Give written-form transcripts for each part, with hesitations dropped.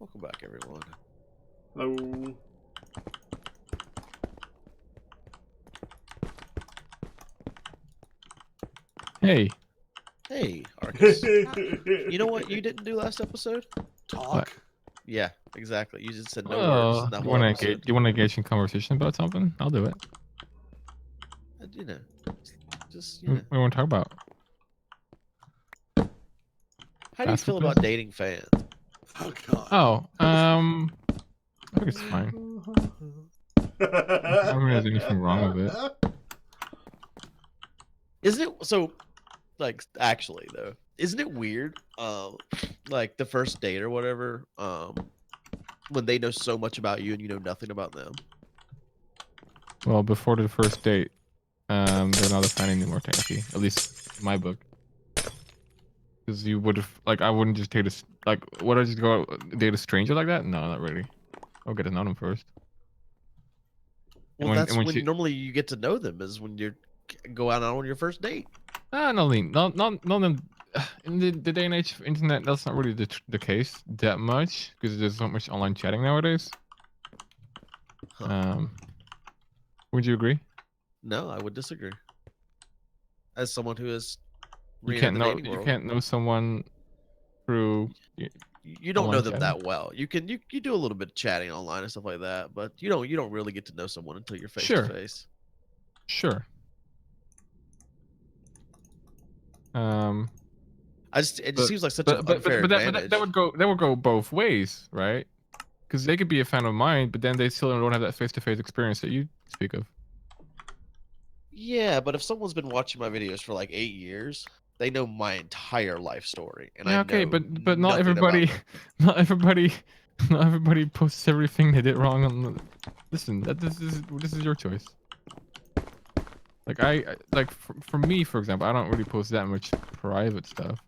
Welcome back, everyone. Hello. Hey. Hey, Arcus. You know what you didn't do last episode? Talk. What? Yeah, exactly. You just said no words in that You whole want to episode. engage? You want to engage in conversation about something? I'll do it. You know, just What do you want to talk about? How do you feel about dating fans? Oh God. Oh, I think it's fine. I don't think there's anything wrong with it. Isn't it so? Like, actually, though, isn't it weird? Like the first date or whatever. When they know so much about you and you know nothing about them. Well, before the first date, they're not a fan anymore, technically. At least in my book. Because you would have, like, I wouldn't just date a, like, would I just go out, date a stranger like that? No, not really. I'll get to know them first. Well, that's when normally you get to know them, is when you go out on your first date. Not them. In the day and age of internet, that's not really the case that much because there's so much online chatting nowadays. Huh. Would you agree? No, I would disagree. As someone who is You can't know someone through. You don't know them that well. You do a little bit of chatting online and stuff like that, but you don't really get to know someone until you're face to face. Sure. It just seems like such an unfair advantage. That would go both ways, right? Because they could be a fan of mine, but then they still don't have that face-to-face experience that you speak of. Yeah, but if someone's been watching my videos for like 8 years, they know my entire life story, and yeah, okay, but not everybody, not everybody posts everything they did wrong on the. Listen, this is your choice. Like for me, for example, I don't really post that much private stuff.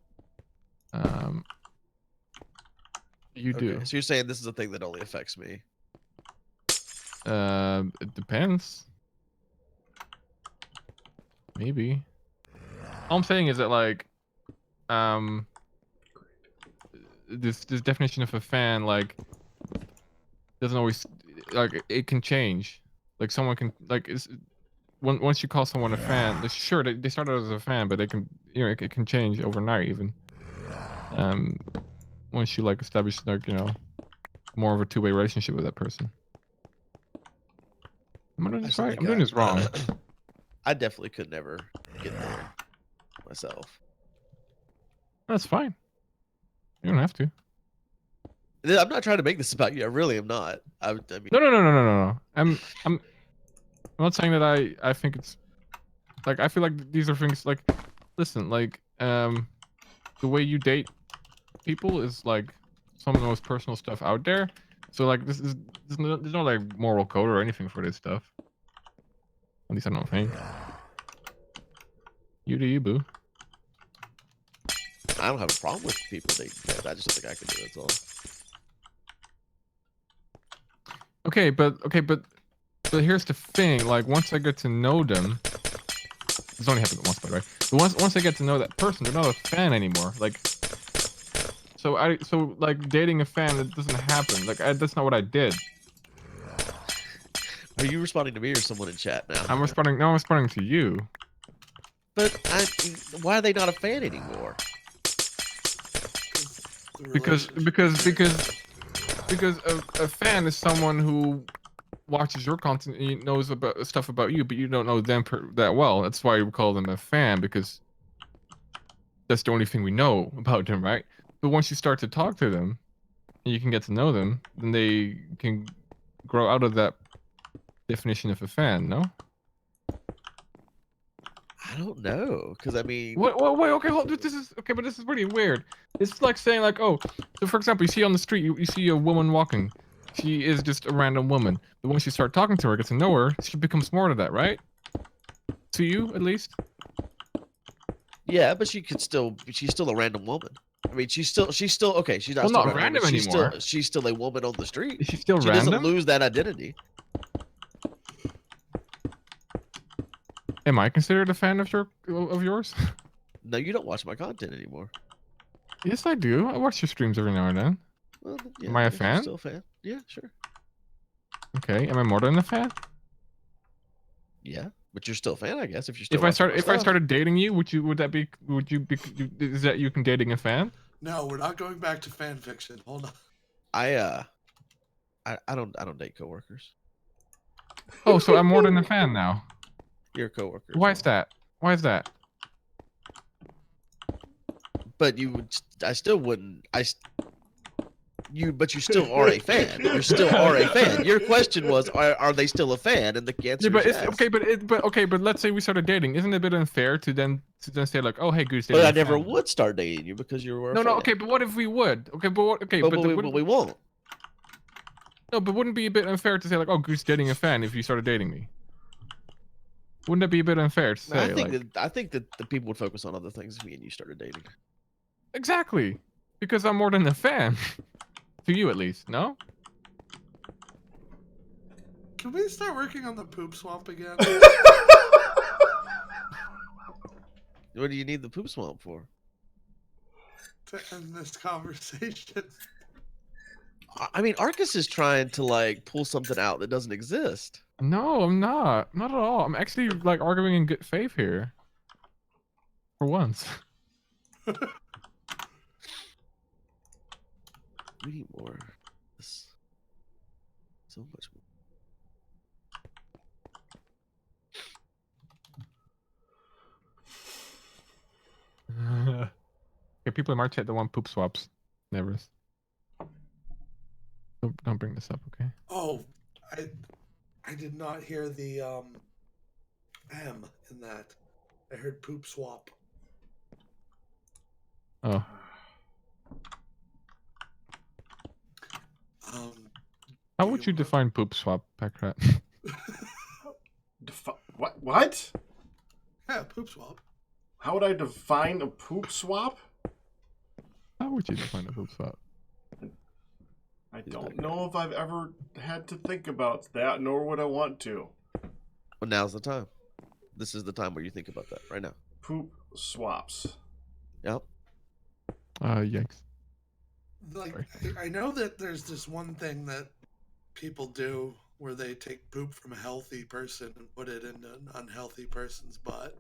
You do. So you're saying this is a thing that only affects me? It depends. Maybe. All I'm saying is that, like, this definition of a fan, like, doesn't always, like, it can change. Like, someone can, like, once you call someone a fan, sure, they start out as a fan, but they can, you know, it can change overnight even. Once you, like, establish, like, you know, more of a two-way relationship with that person. I'm doing this right. I'm doing this wrong. I definitely could never get there myself. That's fine. You don't have to. I'm not trying to make this about you. I really am not. I mean, No. I'm not saying that I think it's like, I feel like these are things like, listen, like, the way you date people is like some of the most personal stuff out there. So like, there's no like moral code or anything for this stuff. At least I don't think. You do you, boo. I don't have a problem with people dating fans. I just don't think I can do it. That's all. Okay, but here's the thing. Like, once I get to know them, it's only happened once, by the way. But once I get to know that person, they're not a fan anymore. Like, so like dating a fan, that doesn't happen. Like, that's not what I did. Are you responding to me or someone in chat now? I'm responding. No, I'm responding to you. But why are they not a fan anymore? Because a fan is someone who watches your content and knows about stuff about you, but you don't know them that well. That's why we call them a fan, because that's the only thing we know about them, right? But once you start to talk to them and you can get to know them, then they can grow out of that definition of a fan, no? I don't know, because I mean, wait, okay, hold. This is okay, but this is really weird. It's like saying, like, oh, so for example, you see on the street, you see a woman walking. She is just a random woman. But once you start talking to her, get to know her, she becomes more to that, right? To you, at least. yeah, but she's still a random woman. I mean, she's still okay. She's not, well, not random anymore. She's still a woman on the street. Is she still she random? She doesn't lose that identity. Am I considered a fan of yours? No, you don't watch my content anymore. Yes, I do. I watch your streams every now and then. Well, yeah, Am I a guess you're fan? still a fan. Yeah, sure. Okay. Am I more than a fan? Yeah, but you're still a fan, I guess. If you're still If I watching my if I stuff. started dating you, would you is that you can dating a fan? No, we're not going back to fan fiction. Hold on. I don't date coworkers. Oh, so I'm more than a fan now. You're a coworker. Why is that? Why is that? But I still wouldn't. But you still are a fan. You still are a fan. Your question was, are they still a fan? And the answer Yeah, but is it's yes. okay. But let's say we started dating. Isn't it a bit unfair to then say like, oh hey, Goose, But dating I a never fan? would start dating you because you were a No, fan. okay, but what if we would? Okay, but what? Okay, but we won't. no, but wouldn't it be a bit unfair to say like, oh, Goose dating a fan if you started dating me? Wouldn't that be a bit unfair to say? I think that the people would focus on other things if me and you started dating. Exactly, because I'm more than a fan. To you, at least. No. Can we start working on the poop swamp again? What do you need the poop swamp for? To end this conversation. I mean, Arcus is trying to like pull something out that doesn't exist. No, I'm not. Not at all. I'm actually like arguing in good faith here. For once. We need more. So much more. Okay, people in my chat that want poop swaps. Never. Don't bring this up, okay? Oh, I did not hear the M in that. I heard poop swap. Oh. How would you define poop swap, Packrat? What? Yeah, poop swap. How would I define a poop swap? How would you define a poop swap? I don't know if I've ever had to think about that, nor would I want to. Well, now's the time. This is the time where you think about that right now. Poop swaps. Yep. Yikes. Like, I know that there's this one thing that people do where they take poop from a healthy person and put it in an unhealthy person's butt,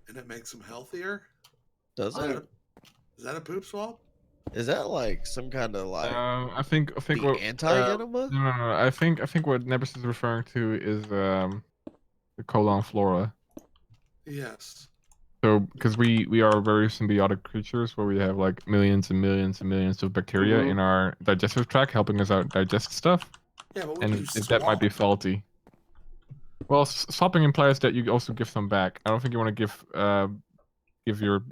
and it makes them healthier. Does it? Is that a poop swap? Is that like some kind of like? I think what anti-enema? no. I think what Nebus is referring to is the colon flora. Yes. So, because we are very symbiotic creatures where we have like millions and millions and millions of bacteria in our digestive tract helping us out digest stuff. Yeah, but and that might be faulty. Well, swapping implies that you also give some back. I don't think you want to give your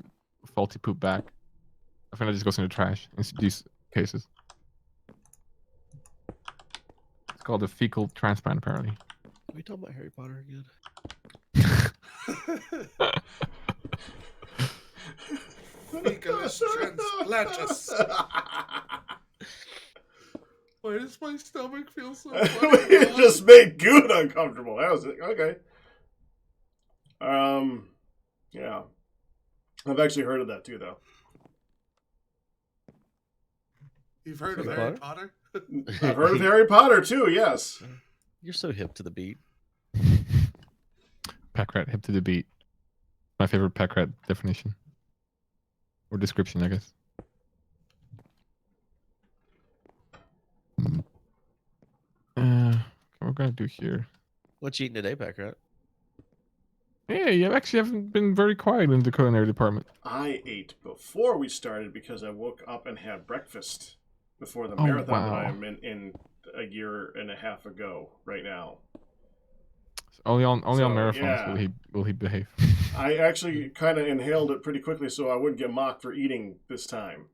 faulty poop back. I think that just goes in the trash in these cases. It's called a fecal transplant, apparently. Can we talk about Harry Potter again? Fecalus transplantus. Why does my stomach feel so funny? It just made Good uncomfortable. That was it. Okay. Yeah. I've actually heard of that too, though. You've heard of Harry Potter? I've heard of Harry Potter too, yes. You're so hip to the beat. Packrat, hip to the beat. My favorite Packrat definition. Or description, I guess. What we're gonna do here. What you eating today, Packrat? Yeah, you actually haven't been very quiet in the culinary department. I ate before we started because I woke up and had breakfast before the marathon that I am in a year and a half ago right now. Only on marathons will he behave. I actually kind of inhaled it pretty quickly so I wouldn't get mocked for eating this time.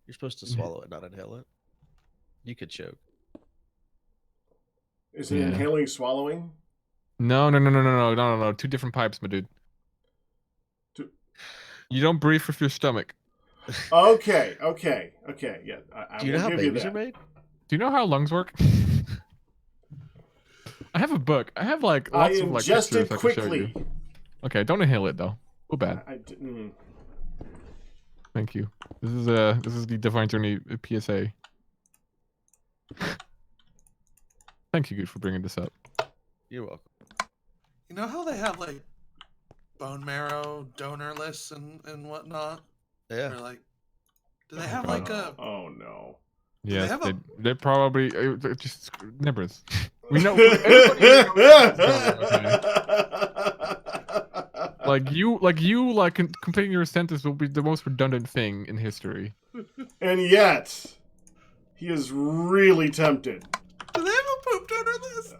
You're supposed to swallow it, not inhale it. You could choke. Is it inhaling, swallowing? No. 2 different pipes, my dude. You don't breathe with your stomach. Okay. Yeah. Do you know how babies are made? Do you know how lungs work? I have a book. I have like lots of like pictures I can show you. Okay, don't inhale it though. Too bad. Thank you. This is the Divine Journey PSA. Thank you, Good, for bringing this up. You're welcome. You know how they have like bone marrow donor lists and whatnot? Yeah. Or like, do they have like a? Oh no. Yes, have they probably just nibbers. We know everybody here knows like completing your sentence will be the most redundant thing in history. And yet, he is really tempted. Do they have a poop donor list?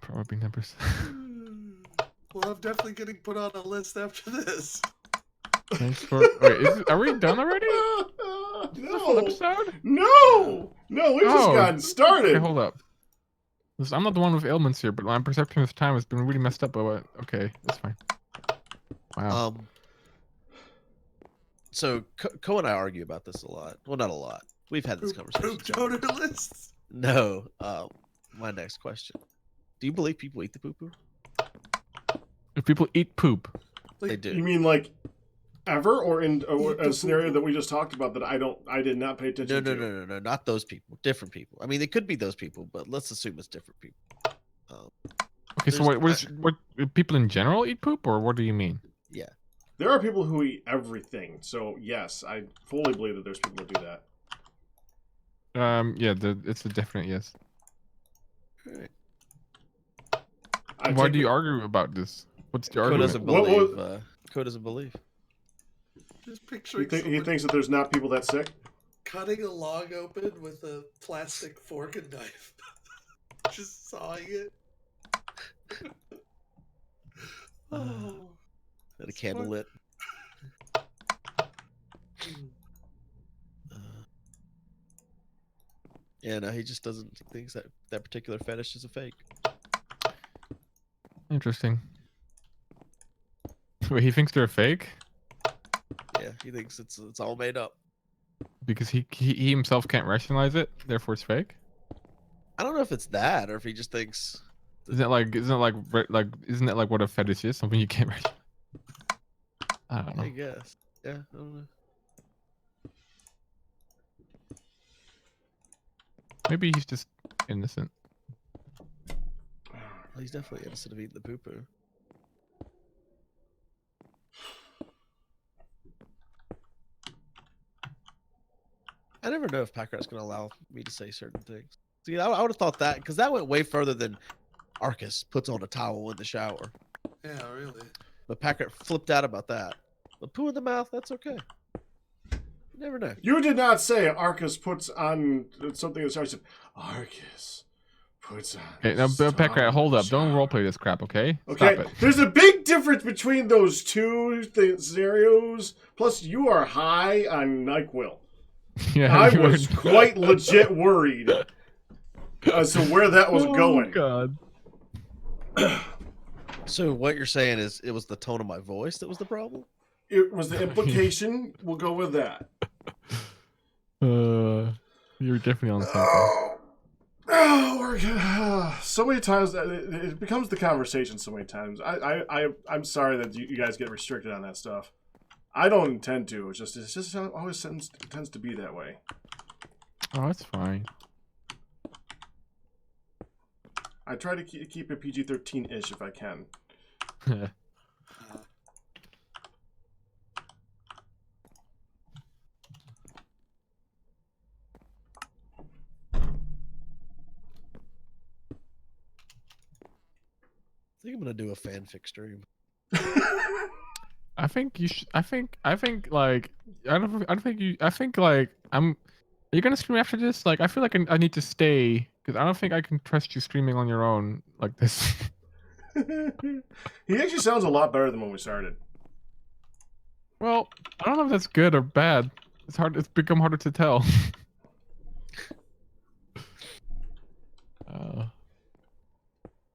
Probably nibbers. Well, I'm definitely getting put on a list after this. Thanks for. Wait, are we done already? The full episode? No, we've just gotten started. Okay, hold up. Listen, I'm not the one with ailments here, but my perception of time has been really messed up. But okay, that's fine. Wow. So Co and I argue about this a lot. Well, not a lot. We've had this conversation. Poop donor lists? No. My next question: do you believe people eat the poo poo? If people eat poop, They do. You mean like ever, or in a scenario that we just talked about that I did not pay attention to? No, not those people. Different people. I mean, they could be those people, but let's assume it's different people. Okay, so what people in general eat poop, or what do you mean? Yeah. There are people who eat everything, so yes, I fully believe that there's people who do that. Yeah, it's a definite yes. Right. Why do you argue about this? What's the argument? Co doesn't believe. Just picturing he thinks that there's not people that sick? Cutting a log open with a plastic fork and knife. Just sawing it. Oh. And a candle lit. Yeah, no, he just doesn't think that particular fetish is a fake. Interesting. Wait, he thinks they're fake? Yeah, he thinks it's all made up. Because he himself can't rationalize it, therefore it's fake? I don't know if it's that or if he just thinks. Isn't it like what a fetish is? Something you can't rationalize? I don't know. I guess. Yeah, I don't know. Maybe he's just innocent. Well, he's definitely innocent of eating the poo poo. I never know if Packrat's going to allow me to say certain things. See, I would have thought that, because that went way further than Arcus puts on a towel in the shower. Yeah, really. But Packrat flipped out about that. But poo in the mouth, that's okay. You never know. You did not say Arcus puts on something that starts with Arcus puts on. Okay, now, Packrat, hold up. Don't roleplay this crap, okay? Okay, Stop it. There's a big difference between those two scenarios. Plus, you are high on NyQuil. Yeah, I was quite legit worried as to where that was going. God. So what you're saying is it was the tone of my voice that was the problem? It was the implication. We'll go with that. You're definitely on something. So many times it becomes the conversation. So many times, I'm sorry that you guys get restricted on that stuff. I don't intend to. It's just always tends to be that way. Oh, that's fine. I try to keep it PG-13-ish if I can. I think I'm gonna do a fanfic stream. I think you should. I think like I don't think you. I think like I'm. Are you gonna stream after this? Like I feel like I need to stay because I don't think I can trust you streaming on your own like this. He actually sounds a lot better than when we started. Well, I don't know if that's good or bad. It's hard. It's become harder to tell.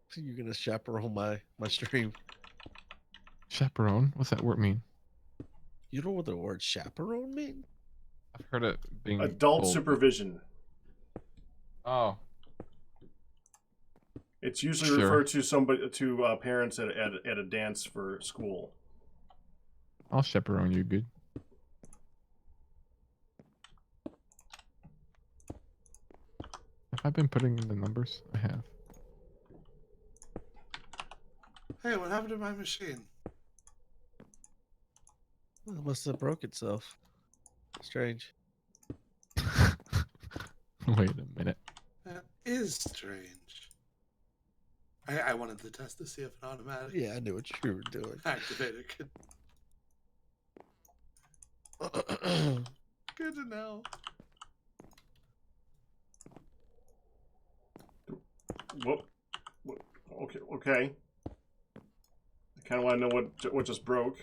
So you're gonna chaperone my stream? Chaperone? What's that word mean? You know what the word chaperone means? I've heard it being adult called... supervision. Oh. It's usually Sure. referred to parents at a dance for school. I'll chaperone you, good. Have I been putting in the numbers? I have. Hey, what happened to my machine? Well, it must have broke itself. Strange. Wait a minute. That is strange. I wanted to test to see if an automatic Yeah, I knew what you were doing. activator could. Good to know. Whoop. Okay. I kind of want to know what just broke.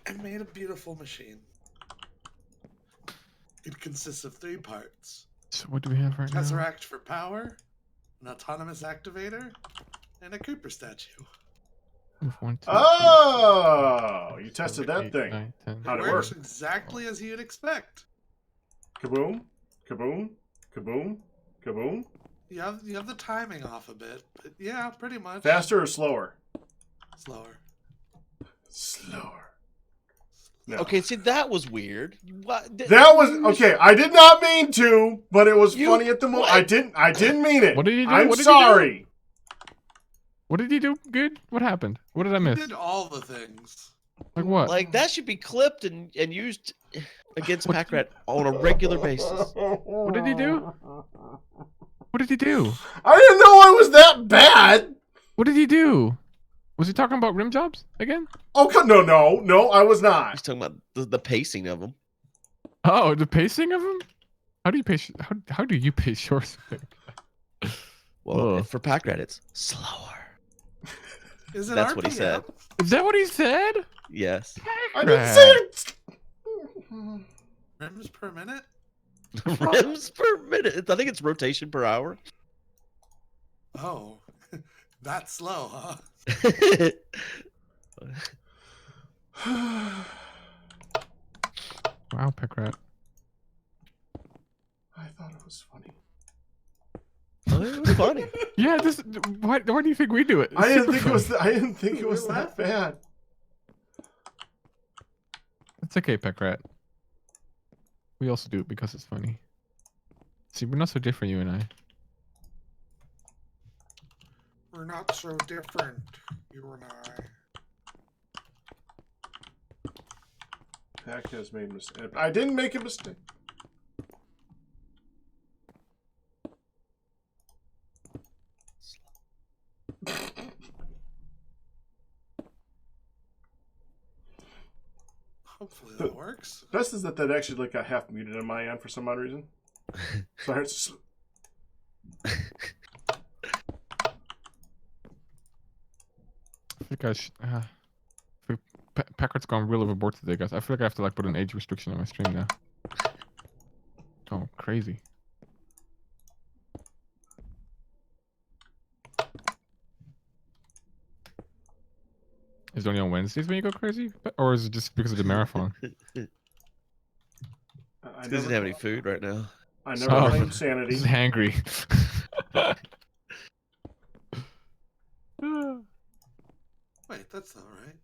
I made a beautiful machine. It consists of 3 parts. So what do we have right now? Tesseract for power, an autonomous activator, and a Cooper statue. Move 1, 2, Oh, you 3, tested 7, that 8, thing. 9, 10. How'd It it works work? exactly as you'd expect. Kaboom, kaboom, kaboom, kaboom. You have the timing off a bit, but yeah, pretty much. Faster or slower? Slower. Slower. No. Okay, see, that was weird. What? That was okay. I did not mean to, but it was You- funny at the moment. what? I didn't mean it. What did you do? I'm What did you do? sorry. What did he do? Good? What happened? What did I You miss? did all the things. Like what? Like, that should be clipped and used against Packrat on a regular basis. What did he do? What did he do? I didn't know I was that bad. What did he do? Was he talking about rim jobs again? Oh no, I was not. He's talking about the pacing of them. Oh, the pacing of him? How do you pace? How do you pace yours? Well, Ugh. for Packrat, it's slower. Is it That's RPM? what he said. Is that what he said? Yes. I didn't say it. Rims per minute? Rims per minute. I think it's rotation per hour. Oh, that's slow, huh? Wow, Packrat. I thought it was funny. Oh, it was funny. Yeah, this. Why do you think we do it? It's I didn't super think fun. it was. I didn't think it was We're that bad. It's okay, Packrat. We also do it because it's funny. See, we're not so different, you and I. We're not so different, you and I. Pack has made mistake. I didn't make a mistake. Hopefully that works. Best is that actually like got half muted on my end for some odd reason. So I heard. I think I should. Packrat's gone real overboard today, guys. I feel like I have to like put an age restriction on my stream now. Oh, crazy. Is it only on Wednesdays when you go crazy? Or is it just because of the marathon? He doesn't have any food right now. I never Oh. claimed sanity. He's hangry. Wait, that's not right.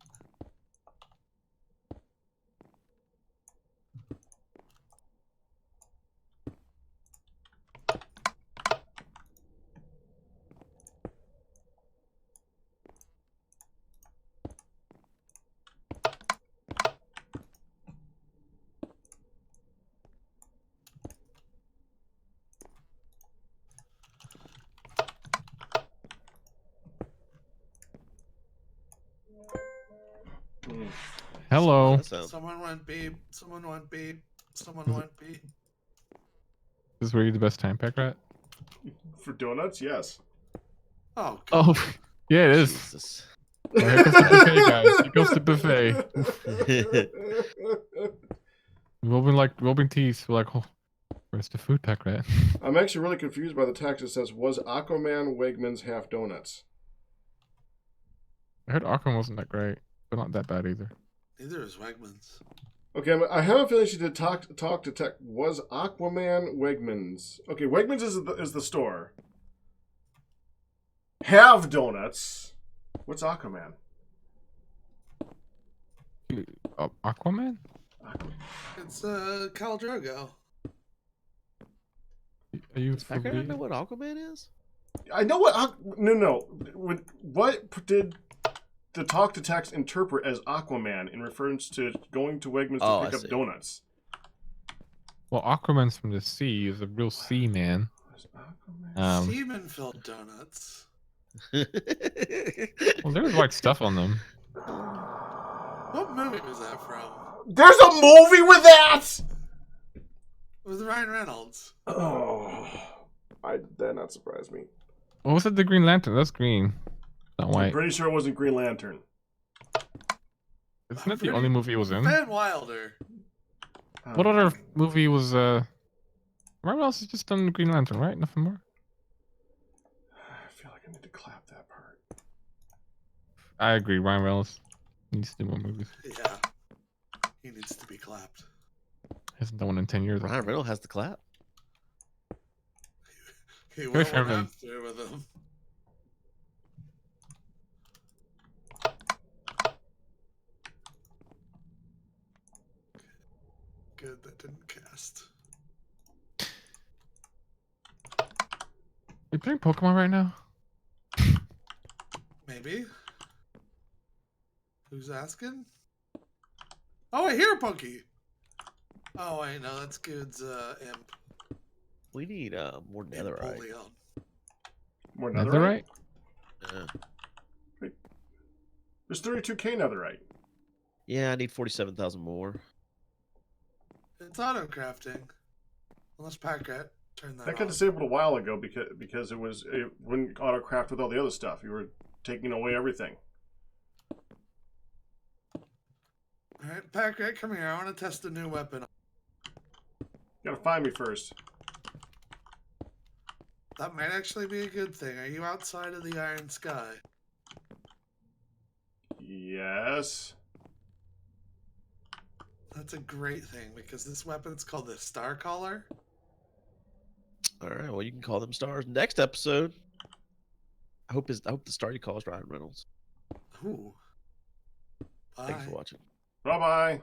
Hello. That sounds- Someone went beep. Someone went beep. Someone went beep. This is where you're the best time, Packrat? For donuts, yes. Oh, Oh, yeah, it is. Jesus. Oh, here comes the buffet, guys. Here comes the buffet. We've been teased. We're like, oh, where's the food, Packrat? I'm actually really confused by the text that says, "Was Aquaman Wegmans half donuts?" I heard Aquaman wasn't that great, but not that bad either. neither is Wegmans. Okay, I have a feeling she did talk to tech. Was Aquaman Wegmans? Okay, Wegmans is the store. have donuts. What's Aquaman? Aquaman? It's Khal Drogo. Are you Does for Packer not know real? what Aquaman is? I know what. No. What did the talk to text interpret as Aquaman in reference to going to Wegmans Oh, to I pick up see. donuts? Well, Aquaman's from the sea. He's a real sea man. What's Aquaman? Semen filled donuts. Well, there's white stuff on them. What movie was that from? There's a movie with that. With Ryan Reynolds. Oh, that not surprise me. What was it? The Green Lantern. That's green, not I'm white. pretty sure it wasn't Green Lantern. Isn't that the only movie he was in? Van Wilder. What other movie was? Ryan Reynolds has just done the Green Lantern, right? Nothing more. I feel like I need to clap that part. I agree. Ryan Reynolds needs to do more movies. Yeah. He needs to be clapped. Hasn't done one in 10 years. Ryan Reynolds has the clap. He will Good for him. have to with him. Good, that didn't cast. You playing Pokemon right now? Maybe. Who's asking? Oh, I hear a Punky. Oh, I know. That's Good's imp. We need more netherite. Empoleon. More Netherite? netherite? There's 32k netherite. Yeah, I need 47,000 more. It's auto crafting. Unless Packrat turned that That got on. disabled a while ago because it wouldn't auto craft with all the other stuff. You were taking away everything. Alright, Packrat, come here. I want to test a new weapon. You gotta find me first. That might actually be a good thing. Are you outside of the Iron Sky? Yes. That's a great thing because this weapon's called the Star Caller. All right, well, you can call them stars. Next episode, I hope the star you call is Ryan Reynolds. Ooh. Bye. Thanks for watching. Bye bye.